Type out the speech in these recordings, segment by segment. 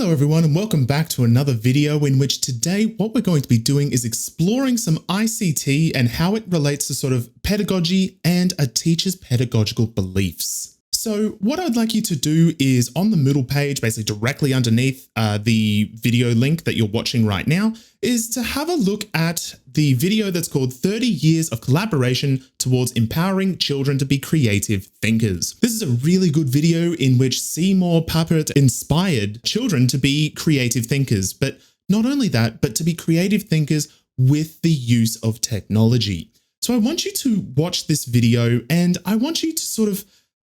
Hello everyone and welcome back to another video in which today what we're going to be doing is exploring some ICT and how it relates to sort of pedagogy and a teacher's pedagogical beliefs. So what I'd like you to do is on the Moodle page, basically directly underneath the video link that you're watching right now, is to have a look at the video that's called 30 Years of Collaboration Towards Empowering Children to be Creative Thinkers. This is a really good video in which Seymour Papert inspired children to be creative thinkers, but not only that, but to be creative thinkers with the use of technology. So I want you to watch this video and I want you to sort of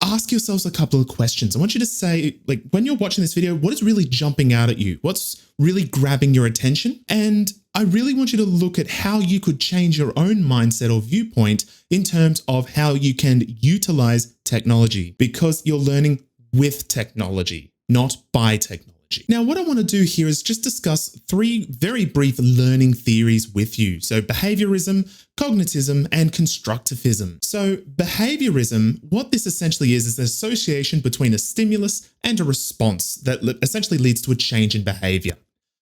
ask yourselves a couple of questions. I want you to say, like, when you're watching this video, what is really jumping out at you? What's really grabbing your attention? And I really want you to look at how you could change your own mindset or viewpoint in terms of how you can utilize technology, because you're learning with technology, not by technology. Now, what I want to do here is just discuss three very brief learning theories with you. So behaviorism, cognitism, and constructivism. So behaviorism, what this essentially is an association between a stimulus and a response that essentially leads to a change in behavior.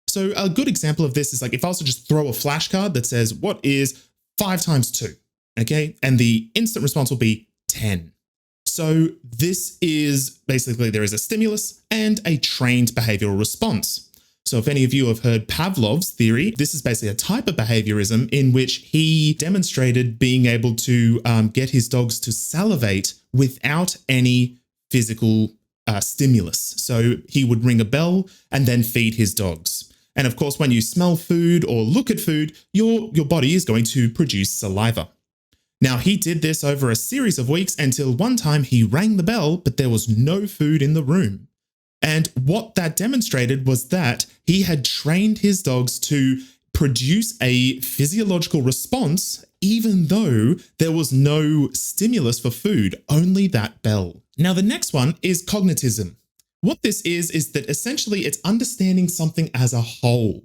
So a good example of this is like if I was to just throw a flashcard that says, what is 5 times 2? Okay. And the instant response will be 10. So this is basically there is a stimulus and a trained behavioral response. So if any of you have heard Pavlov's theory, this is basically a type of behaviorism in which he demonstrated being able to get his dogs to salivate without any physical stimulus. So he would ring a bell and then feed his dogs. And of course, when you smell food or look at food, your body is going to produce saliva. Now, he did this over a series of weeks until one time he rang the bell, but there was no food in the room. And what that demonstrated was that he had trained his dogs to produce a physiological response, even though there was no stimulus for food, only that bell. Now, the next one is cognitism. What this is that essentially it's understanding something as a whole.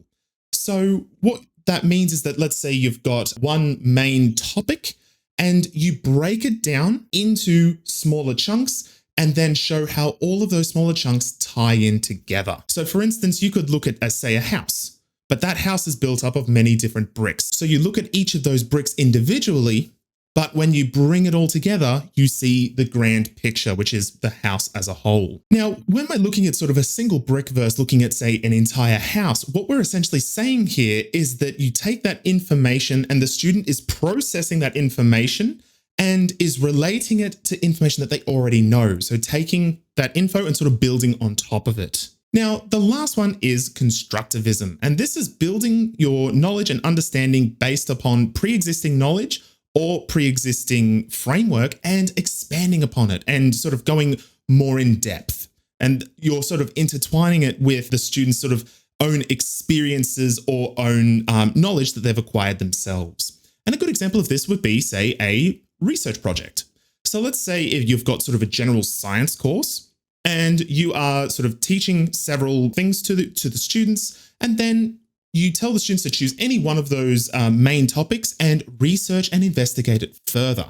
So what that means is that let's say you've got one main topic and you break it down into smaller chunks and then show how all of those smaller chunks tie in together. So for instance, you could look at, say, a house, but that house is built up of many different bricks. So you look at each of those bricks individually, but when you bring it all together, you see the grand picture, which is the house as a whole. Now, when we're looking at sort of a single brick versus looking at, say, an entire house, what we're essentially saying here is that you take that information and the student is processing that information and is relating it to information that they already know. So taking that info and sort of building on top of it. Now, the last one is constructivism, and this is building your knowledge and understanding based upon pre-existing knowledge or pre-existing framework and expanding upon it and sort of going more in depth. And you're sort of intertwining it with the students' sort of own experiences or own knowledge that they've acquired themselves. And a good example of this would be, say, a research project. So let's say if you've got sort of a general science course and you are sort of teaching several things to the students, and then you tell the students to choose any one of those main topics and research and investigate it further.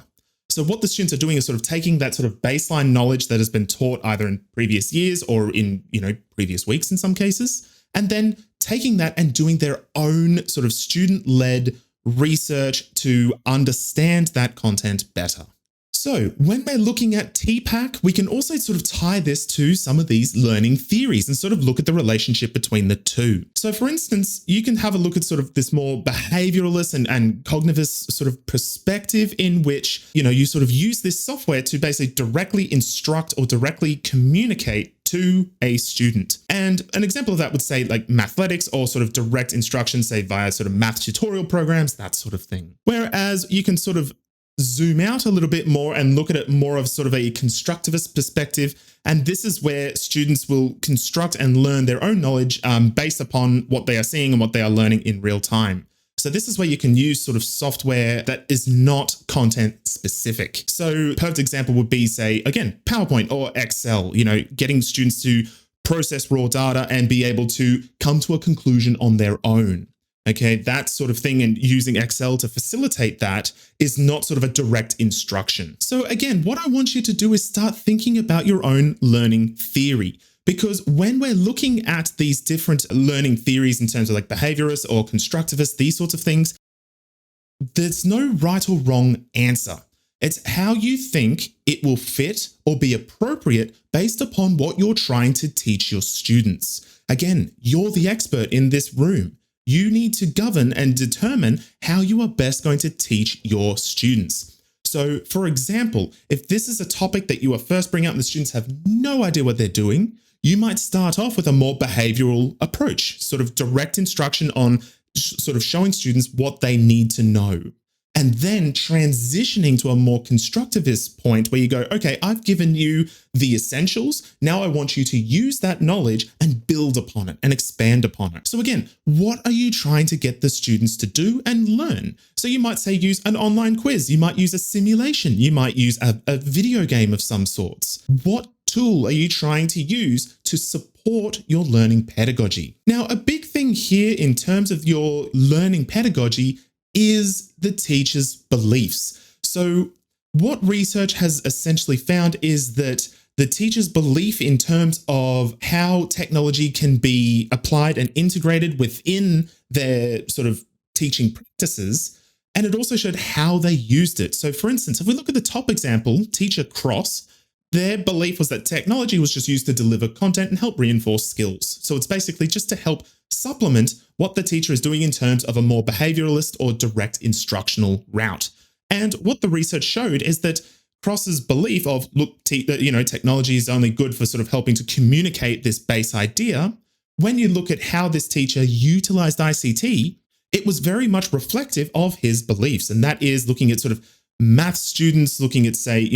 So what the students are doing is sort of taking that sort of baseline knowledge that has been taught either in previous years or in, previous weeks in some cases, and then taking that and doing their own sort of student-led research to understand that content better. So when we're looking at TPAC, we can also sort of tie this to some of these learning theories and sort of look at the relationship between the two. So for instance, you can have a look at sort of this more behavioralist and cognitivist sort of perspective in which, you sort of use this software to basically directly instruct or directly communicate to a student. And an example of that would say like mathletics or sort of direct instruction, say via sort of math tutorial programs, that sort of thing. Whereas you can sort of zoom out a little bit more and look at it more of sort of a constructivist perspective. And this is where students will construct and learn their own knowledge based upon what they are seeing and what they are learning in real time. So this is where you can use sort of software that is not content specific. So perfect example would be, say, again, PowerPoint or Excel, getting students to process raw data and be able to come to a conclusion on their own. Okay, that sort of thing, and using Excel to facilitate that is not sort of a direct instruction. So again, what I want you to do is start thinking about your own learning theory. Because when we're looking at these different learning theories in terms of like behaviorist or constructivist, these sorts of things, there's no right or wrong answer. It's how you think it will fit or be appropriate based upon what you're trying to teach your students. Again, you're the expert in this room. You need to govern and determine how you are best going to teach your students. So, for example, if this is a topic that you are first bringing up and the students have no idea what they're doing, you might start off with a more behavioral approach, sort of direct instruction on sort of showing students what they need to know. And then transitioning to a more constructivist point where you go, okay, I've given you the essentials. Now I want you to use that knowledge and build upon it and expand upon it. So again, what are you trying to get the students to do and learn? So you might say use an online quiz. You might use a simulation. You might use a video game of some sorts. What tool are you trying to use to support your learning pedagogy? Now, a big thing here in terms of your learning pedagogy is the teacher's beliefs. So what research has essentially found is that the teacher's belief in terms of how technology can be applied and integrated within their sort of teaching practices, and it also showed how they used it. So for instance, if we look at the top example, Teacher Cross, their belief was that technology was just used to deliver content and help reinforce skills. So it's basically just to help supplement what the teacher is doing in terms of a more behavioralist or direct instructional route. And what the research showed is that Cross's belief of, look, technology is only good for sort of helping to communicate this base idea. When you look at how this teacher utilized ICT, it was very much reflective of his beliefs. And that is looking at sort of math students, looking at, say,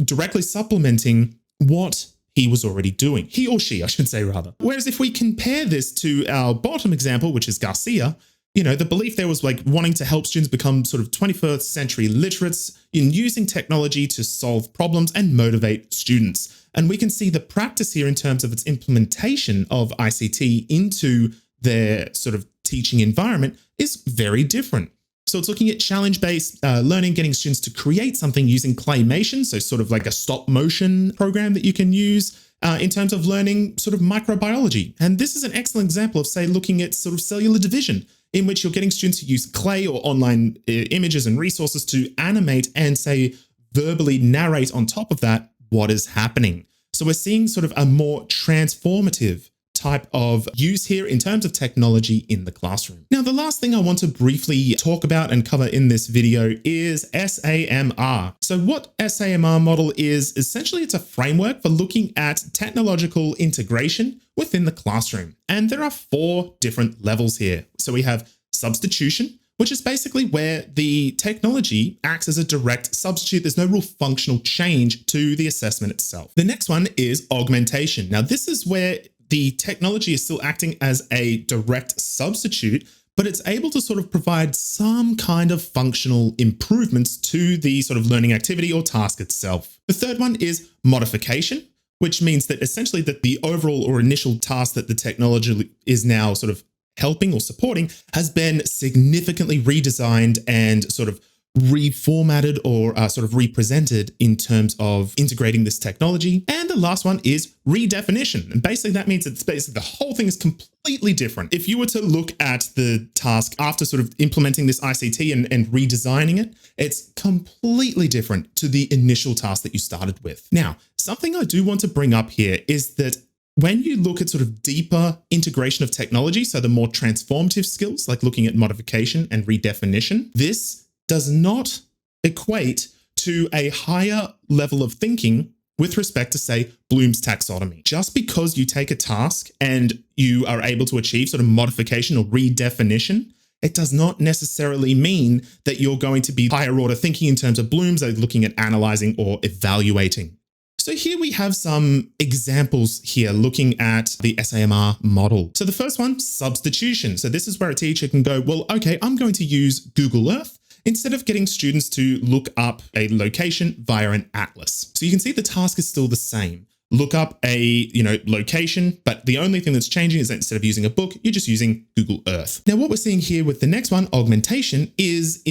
directly supplementing what he was already doing. He or she, I should say, rather. Whereas if we compare this to our bottom example, which is Garcia, the belief there was like wanting to help students become sort of 21st century literates in using technology to solve problems and motivate students. And we can see the practice here in terms of its implementation of ICT into their sort of teaching environment is very different. So it's looking at challenge-based learning, getting students to create something using claymation, so sort of like a stop motion program that you can use in terms of learning sort of microbiology. And this is an excellent example of, say, looking at sort of cellular division, in which you're getting students to use clay or online images and resources to animate and, say, verbally narrate on top of that what is happening. So we're seeing sort of a more transformative type of use here in terms of technology in the classroom. Now, the last thing I want to briefly talk about and cover in this video is SAMR. So what SAMR model is, essentially it's a framework for looking at technological integration within the classroom. And there are 4 different levels here. So we have substitution, which is basically where the technology acts as a direct substitute. There's no real functional change to the assessment itself. The next one is augmentation. Now, this is where the technology is still acting as a direct substitute, but it's able to sort of provide some kind of functional improvements to the sort of learning activity or task itself. The third one is modification, which means that essentially that the overall or initial task that the technology is now sort of helping or supporting has been significantly redesigned and sort of reformatted or sort of represented in terms of integrating this technology. And the last one is redefinition. And basically that means it's basically the whole thing is completely different. If you were to look at the task after sort of implementing this ICT and redesigning it, it's completely different to the initial task that you started with. Now, something I do want to bring up here is that when you look at sort of deeper integration of technology, so the more transformative skills, like looking at modification and redefinition, this does not equate to a higher level of thinking with respect to, say, Bloom's taxonomy. Just because you take a task and you are able to achieve sort of modification or redefinition, it does not necessarily mean that you're going to be higher order thinking in terms of Bloom's, looking at analyzing or evaluating. So here we have some examples here looking at the SAMR model. So the first one, substitution. So this is where a teacher can go, well, okay, I'm going to use Google Earth instead of getting students to look up a location via an atlas. So you can see the task is still the same. Look up a location, but the only thing that's changing is that instead of using a book, you're just using Google Earth. Now, what we're seeing here with the next one, augmentation, is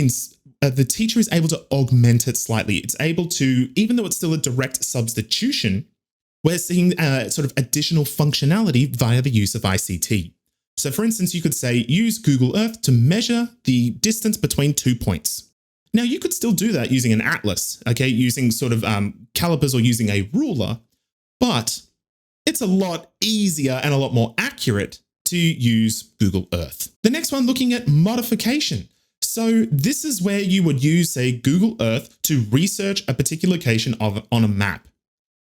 the teacher is able to augment it slightly. It's able to, even though it's still a direct substitution, We're seeing sort of additional functionality via the use of ICT. So for instance, you could say, use Google Earth to measure the distance between 2 points. Now you could still do that using an atlas, okay, using sort of calipers or using a ruler, but it's a lot easier and a lot more accurate to use Google Earth. The next one, looking at modification. So this is where you would use, say, Google Earth to research a particular location on a map.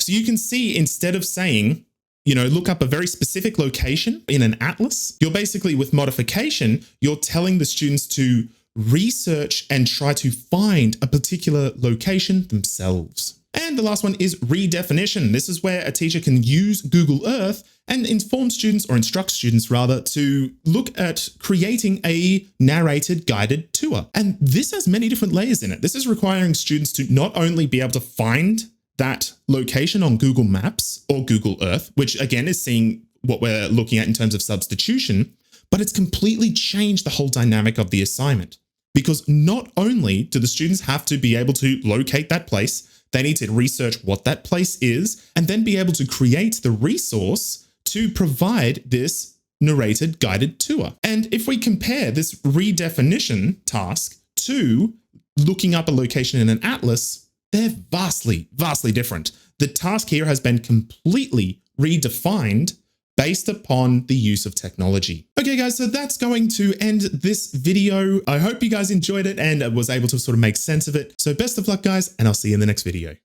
So you can see, instead of saying, look up a very specific location in an atlas, you're basically, with modification, you're telling the students to research and try to find a particular location themselves. And the last one is redefinition. This is where a teacher can use Google Earth and inform students, or instruct students rather, to look at creating a narrated guided tour. And this has many different layers in it. This is requiring students to not only be able to find that location on Google Maps or Google Earth, which again is seeing what we're looking at in terms of substitution, but it's completely changed the whole dynamic of the assignment. Because not only do the students have to be able to locate that place, they need to research what that place is and then be able to create the resource to provide this narrated guided tour. And if we compare this redefinition task to looking up a location in an atlas, they're vastly, vastly different. The task here has been completely redefined based upon the use of technology. Okay, guys, so that's going to end this video. I hope you guys enjoyed it and was able to sort of make sense of it. So best of luck, guys, and I'll see you in the next video.